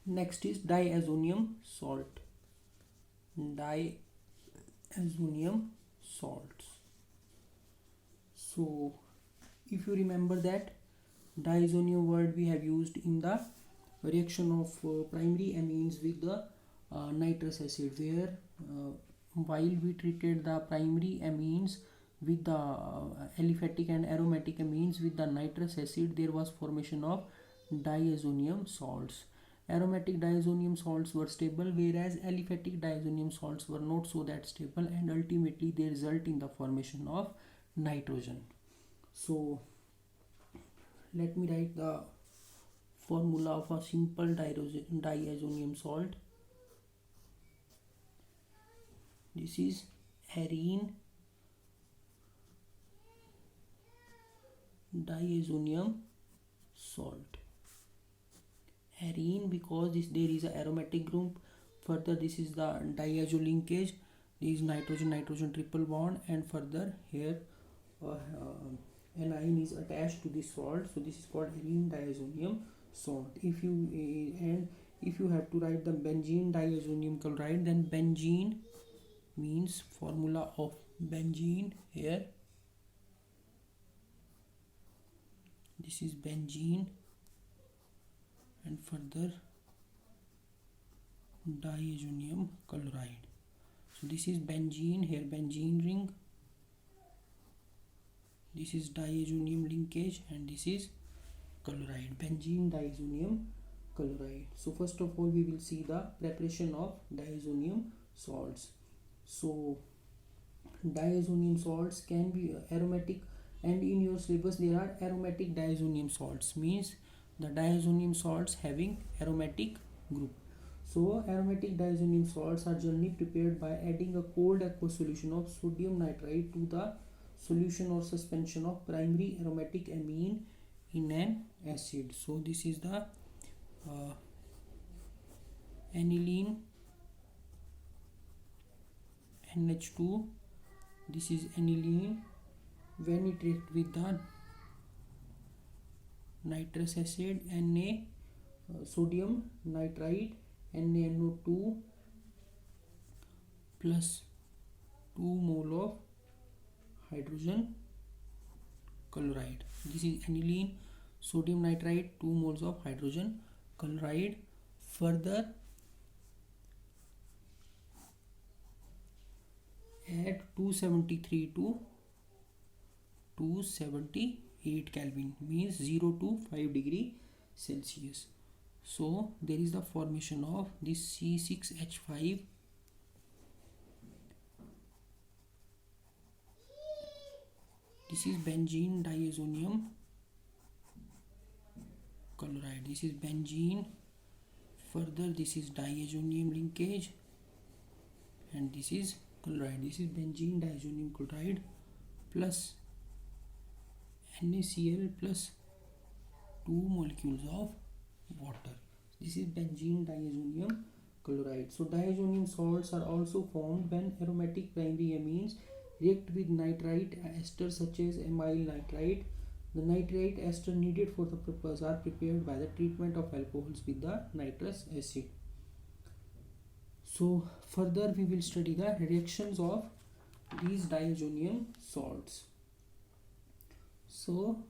Next is diazonium salt. Diazonium salts. So if you remember that diazonium word we have used in the reaction of primary amines with the nitrous acid, where while we treated the primary amines with the aliphatic and aromatic amines with the nitrous acid, there was formation of diazonium salts. Aromatic diazonium salts were stable, whereas aliphatic diazonium salts were not so that stable, and ultimately they result in the formation of nitrogen. So let me write the formula of a simple diazonium salt. This is arene diazonium salt. Arene because there is a aromatic group. Further, this is the diazo linkage. This is nitrogen triple bond, and further here anion is attached to this salt. So this is called arene diazonium salt. If you have to write the benzene diazonium chloride, then benzene means formula of benzene here. This is benzene, and further diazonium chloride. So this is benzene, here benzene ring, this is diazonium linkage, and this is chloride, benzene diazonium chloride. So first of all we will see the preparation of diazonium salts. So diazonium salts can be aromatic, and in your syllabus there are aromatic diazonium salts, means the diazonium salts having aromatic group. So aromatic diazonium salts are generally prepared by adding a cold aqueous solution of sodium nitrite to the solution or suspension of primary aromatic amine in an acid. So this is the aniline NH2. This is aniline. When it reacts with the nitrous acid Na, sodium nitrite NaNO2 plus 2 mole of hydrogen chloride. This is aniline, sodium nitrite, 2 moles of hydrogen chloride. Further at 273 to 278 Kelvin, means 0 to 5 degree Celsius. So there is the formation of this C6H5 . This is benzene diazonium chloride. This is benzene. Further this is diazonium linkage, and this is chloride. This is benzene diazonium chloride plus NaCl plus 2 molecules of water. This is benzene diazonium chloride. So diazonium salts are also formed when aromatic primary amines react with nitrite esters such as amyl nitrite. The nitrite ester needed for the purpose are prepared by the treatment of alcohols with the nitrous acid. So further we will study the reactions of these diazonium salts. So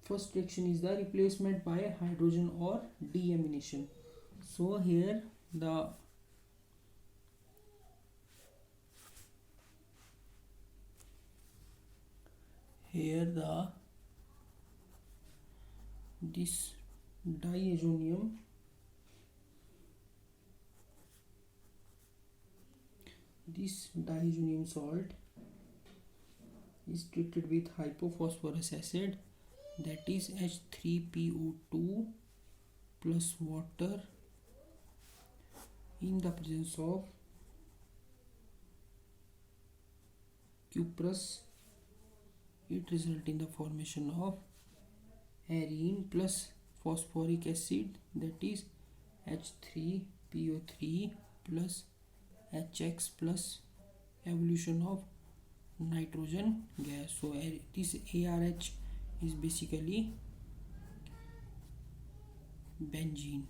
first reaction is the replacement by hydrogen or deamination. So here the this diazonium salt is treated with hypophosphorus acid, that is H3PO2 plus water in the presence of cuprous. It results in the formation of arene plus phosphoric acid, that is H3PO3 plus HX plus evolution of nitrogen gas. So this ARH is basically benzene.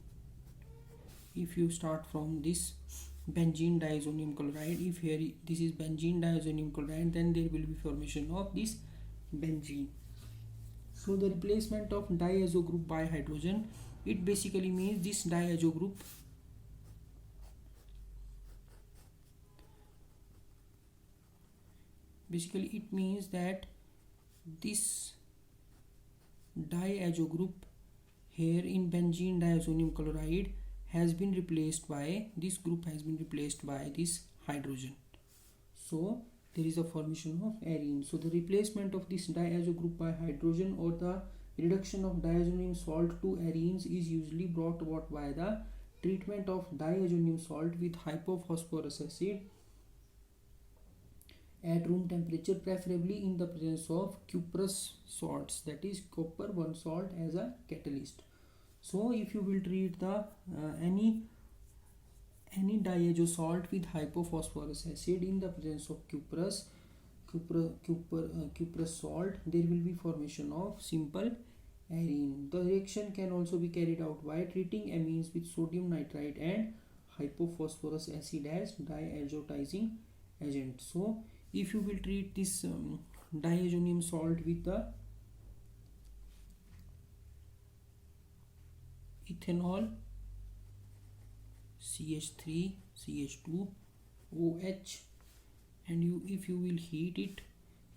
if you start from this benzene diazonium chloride, if here this is benzene diazonium chloride, then there will be formation of this benzene. So the replacement of diazo group by hydrogen, it basically means this diazo group basically it means that this diazo group here in benzene diazonium chloride has been replaced by this group, has been replaced by this hydrogen. So there is a formation of arene. So the replacement of this diazo group by hydrogen or the reduction of diazonium salt to arenes is usually brought about by the treatment of diazonium salt with hypophosphorus acid at room temperature, preferably in the presence of cuprous salts, that is copper 1 salt as a catalyst. So if you will treat the any diazo salt with hypophosphorus acid in the presence of cuprous salt, there will be formation of simple arene. The reaction can also be carried out by treating amines with sodium nitrite and hypophosphorus acid as diazotizing agent. So if you will treat this diazonium salt with the ethanol CH3 CH2 OH, and if you will heat it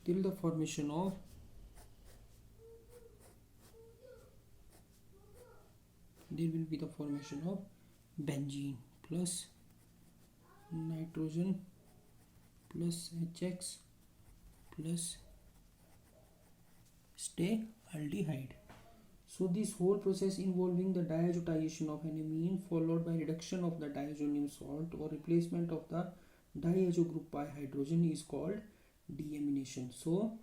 till the formation of there will be the formation of benzene plus nitrogen plus HX plus stay aldehyde. So this whole process involving the diazotization of an amine followed by reduction of the diazonium salt or replacement of the diazo group by hydrogen is called deamination. So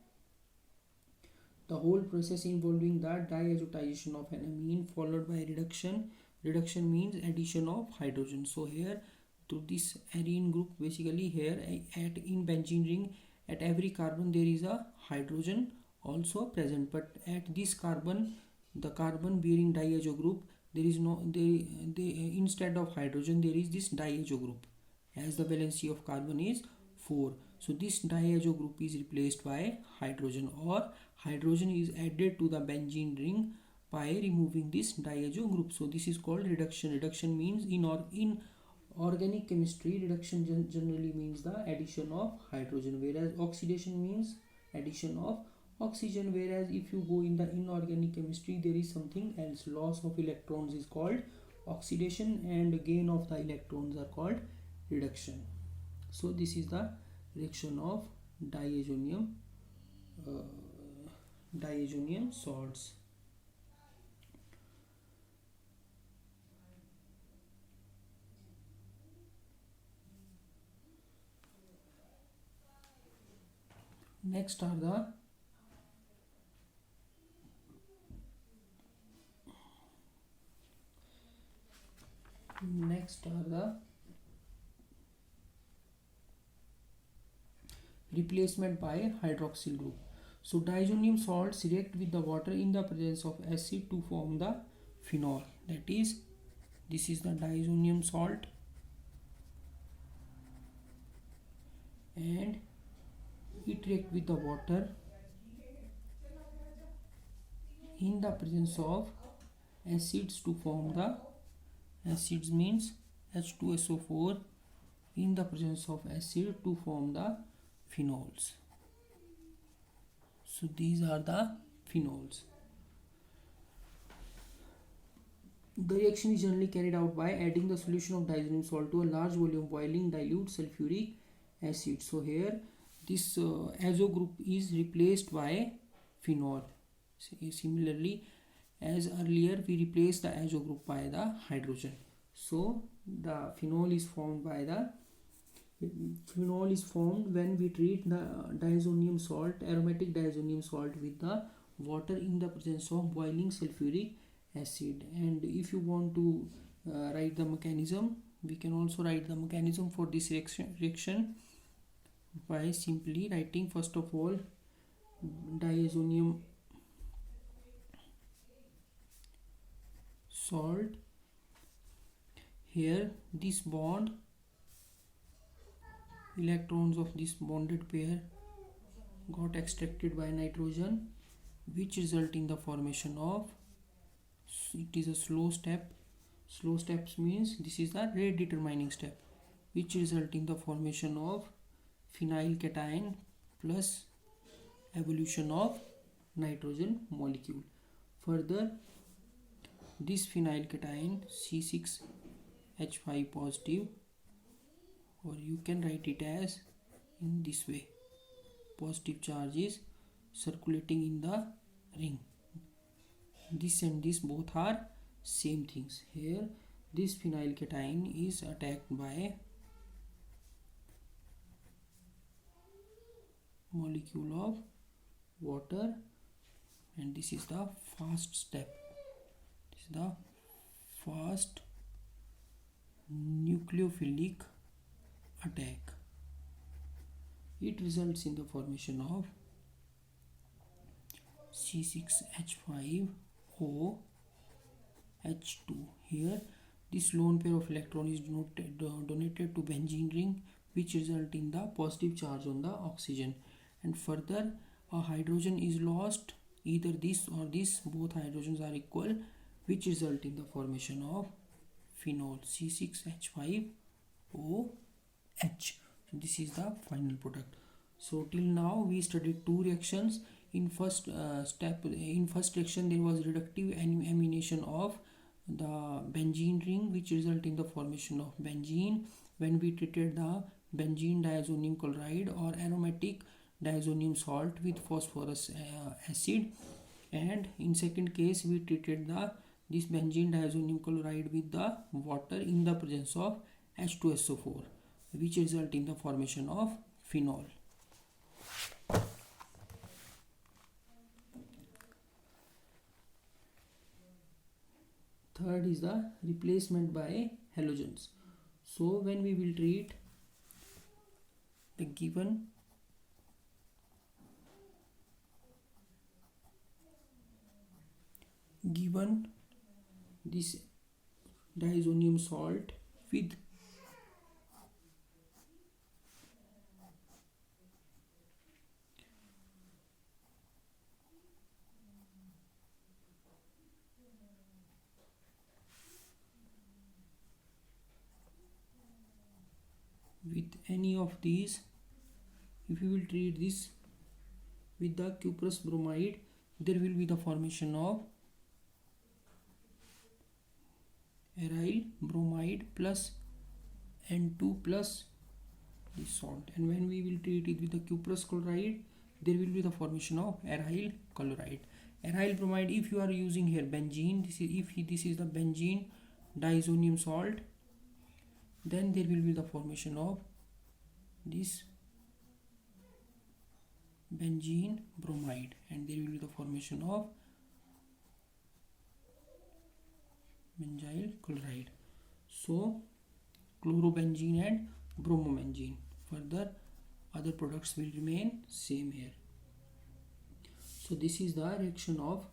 the whole process involving the diazotization of an amine followed by reduction means addition of hydrogen. So here to this arene group, basically here at in benzene ring at every carbon there is a hydrogen also present, but at this carbon, the carbon bearing diazo group, there is no instead of hydrogen there is this diazo group, as the valency of carbon is 4. So this diazo group is replaced by hydrogen, or hydrogen is added to the benzene ring by removing this diazo group. So this is called reduction. Reduction means in organic chemistry, reduction generally means the addition of hydrogen, whereas oxidation means addition of oxygen. Whereas if you go in the inorganic chemistry, there is something else. Loss of electrons is called oxidation and gain of the electrons are called reduction. So this is the reaction of diazonium salts. Next are the replacement by hydroxyl group. So diazonium salts react with the water in the presence of acid to form the phenol, that is this is the diazonium salt and it react with the water in the presence of acids to form the acids means H2SO4 in the presence of acid to form the phenols. So these are the phenols. The reaction is generally carried out by adding the solution of diazonium salt to a large volume boiling dilute sulfuric acid. So here this azo group is replaced by phenol. Similarly, as earlier we replaced the azo group by the hydrogen. So the phenol is formed when we treat the diazonium salt, aromatic diazonium salt with the water in the presence of boiling sulfuric acid. And if you want to write the mechanism, we can also write the mechanism for this reaction by simply writing first of all diazonium salt. Here this bond, electrons of this bonded pair got extracted by nitrogen, which result in the formation of, it is a slow step. Slow steps means this is the rate determining step, which result in the formation of phenyl cation plus evolution of nitrogen molecule. Further, this phenyl cation C6H5 positive, or you can write it as in this way, positive charge is circulating in the ring. This and this both are same things. Here this phenyl cation is attacked by molecule of water, and this is the fast step. This is the fast nucleophilic attack. It results in the formation of C6H5O H2. Here this lone pair of electron is donated to benzene ring, which result in the positive charge on the oxygen, and further a hydrogen is lost, either this or this, both hydrogens are equal, which result in the formation of phenol C6H5OH. So this is the final product. So till now we studied two reactions. In first reaction there was reductive amination of the benzene ring, which result in the formation of benzene when we treated the benzene diazonium chloride or aromatic diazonium salt with phosphorus acid, and in second case we treated this benzene diazonium chloride with the water in the presence of H2SO4, which result in the formation of phenol. Third is the replacement by halogens. So when we will treat the given this diazonium salt with any of these, if you will treat this with the cuprous bromide, there will be the formation of aryl bromide plus N2 plus this salt, and when we will treat it with the cuprous chloride, there will be the formation of aryl chloride. Aryl bromide, if you are using here benzene, this is the benzene diazonium salt, then there will be the formation of this benzene bromide, and there will be the formation of benzyl chloride. So chlorobenzene and bromobenzene. Further other products will remain same here. So this is the reaction of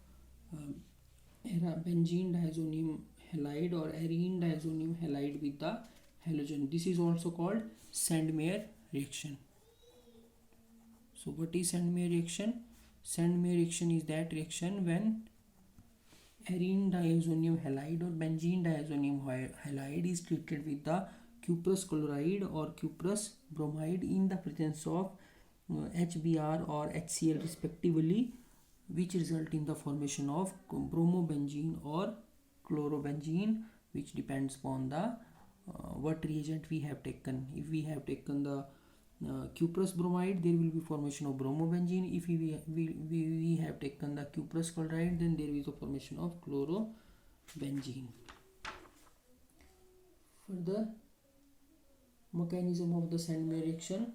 benzene diazonium halide or arene diazonium halide with the halogen. This is also called Sandmeyer reaction. So what is Sandmeyer reaction? Sandmeyer reaction is that reaction when arene diazonium halide or benzene diazonium halide is treated with the cuprous chloride or cuprous bromide in the presence of HBr or HCl respectively, which result in the formation of bromobenzene or chlorobenzene, which depends upon the what reagent we have taken. If we have taken the cuprous bromide, there will be formation of bromobenzene. If we have taken the cuprous chloride, then there is a formation of chlorobenzene. Further mechanism of the Sandmeyer reaction.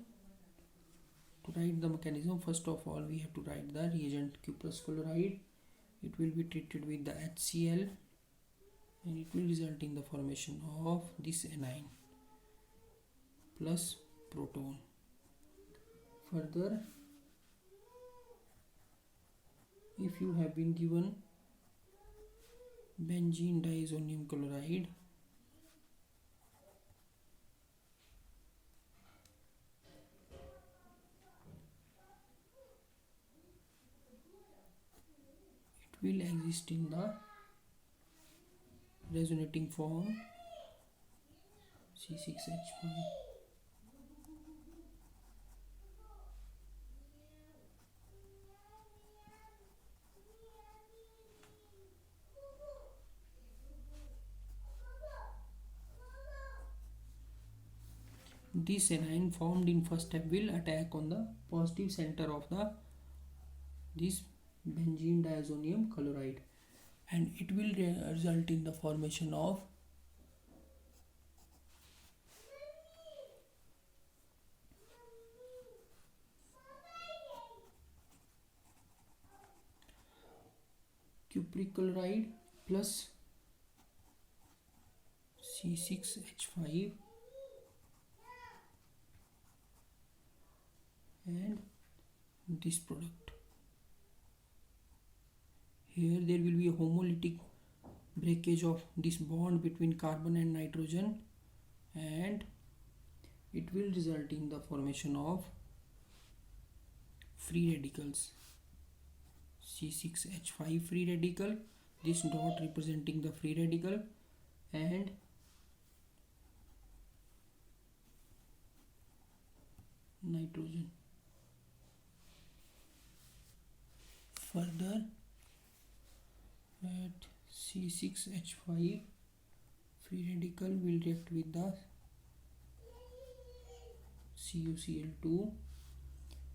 To write the mechanism, first of all we have to write the reagent cuprous chloride. It will be treated with the HCl, and it will result in the formation of this anion plus proton. Further, if you have been given benzene diazonium chloride will exist in the resonating form C6H5. This anion formed in first step will attack on the positive center of this benzene diazonium chloride, and it will result in the formation of cupric chloride plus C6H5 and this product. Here there will be a homolytic breakage of this bond between carbon and nitrogen, and it will result in the formation of free radicals. C6H5 free radical, this dot representing the free radical, and nitrogen. Further, at C6H5 free radical will react with the CuCl2,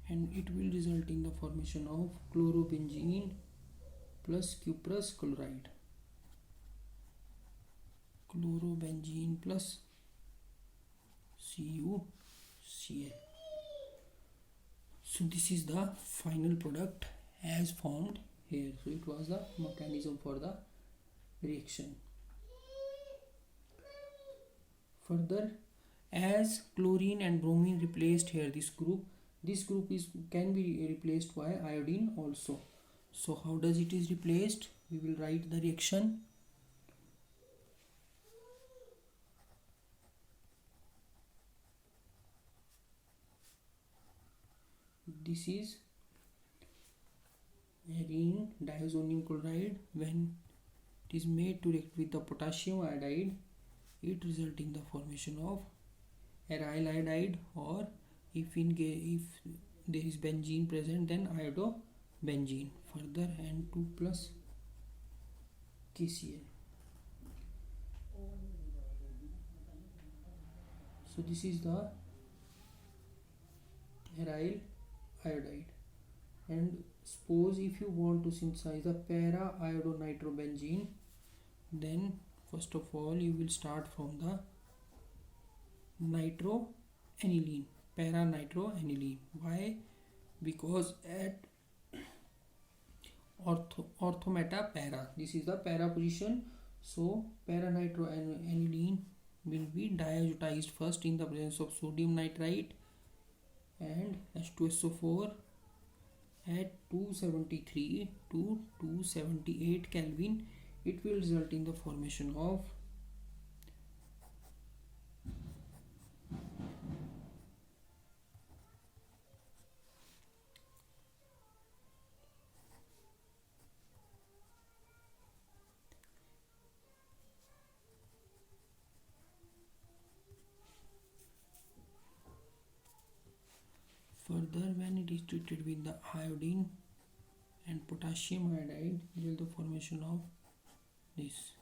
and it will result in the formation of chlorobenzene plus cuprous chloride. Chlorobenzene plus CuCl. So this is the final product as formed here. So it was the mechanism for the reaction. Further, as chlorine and bromine replaced here this group can be replaced by iodine also. So how does it is replaced? We will write the reaction. This is arene diazonium chloride. When it is made to react with the potassium iodide, it results in the formation of aryl iodide, or if there is benzene present, then iodobenzene. Further, N2 plus KCl. So this is the aryl iodide. And suppose if you want to synthesize the para iodonitrobenzene, then first of all you will start from the nitroaniline, para nitroaniline. Why? Because at orthometa para, this is the para position, so para nitroaniline will be diazotized first in the presence of sodium nitrite and H2SO4 at 273 to 278 Kelvin. It will result in the formation of further, when it is treated with the iodine and potassium iodide, there is the formation of this.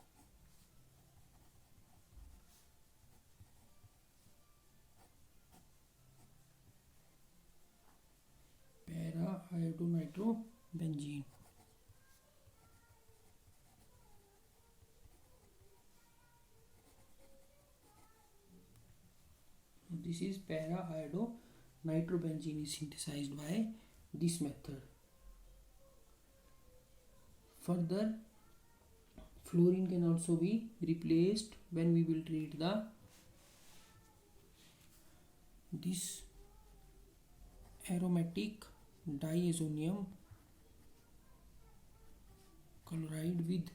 Para iodonitrobenzene. This is para iodonitrobenzene is synthesized by this method. Further, fluorine can also be replaced when we will treat this aromatic diazonium chloride with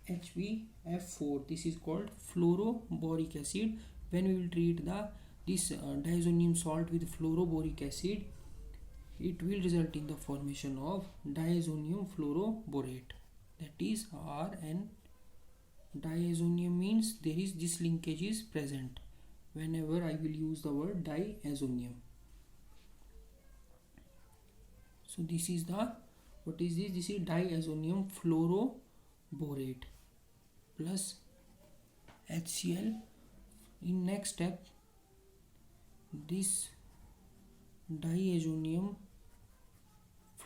HbF4. This is called fluoroboric acid. When we will treat this diazonium salt with fluoroboric acid, it will result in the formation of diazonium fluoroborate, that is RN. Diazonium means there is this linkage is present whenever I will use the word diazonium. So this is the, what is this? This is diazonium fluoroborate plus HCl. In next step, this diazonium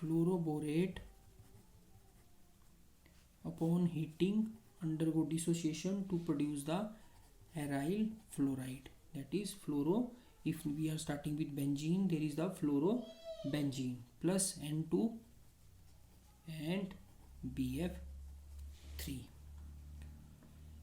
fluoroborate upon heating undergo dissociation to produce the aryl fluoride, that is fluoro. If we are starting with benzene, there is the fluorobenzene plus N2 and BF3.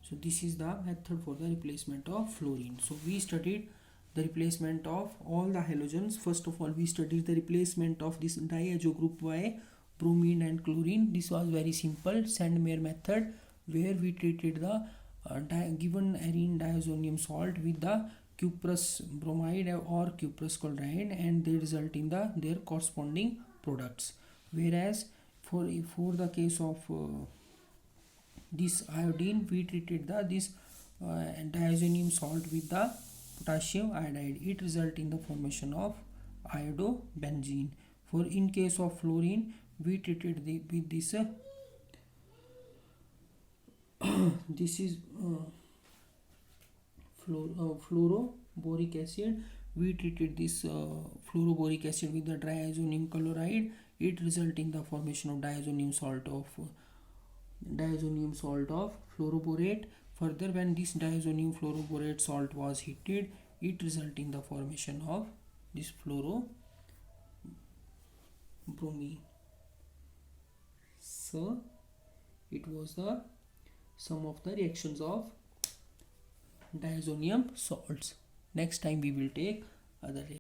So this is the method for the replacement of fluorine. So we studied the replacement of all the halogens. First of all, we studied the replacement of this diazo group by bromine and chlorine. This was very simple Sandmeyer method, where we treated the given arene diazonium salt with the cuprous bromide or cuprous chloride, and they result in their corresponding products. Whereas for the case of this iodine, we treated this diazonium salt with the potassium iodide. It result in the formation of iodobenzene. For in case of fluorine, we treated with this this is fluoroboric acid. We treated this fluoroboric acid with the diazonium chloride. It result in the formation of diazonium salt of fluoroborate. Further, when this diazonium fluoroborate salt was heated, it result in the formation of this fluorobromine. So it was the some of the reactions of diazonium salts. Next time we will take other reactions.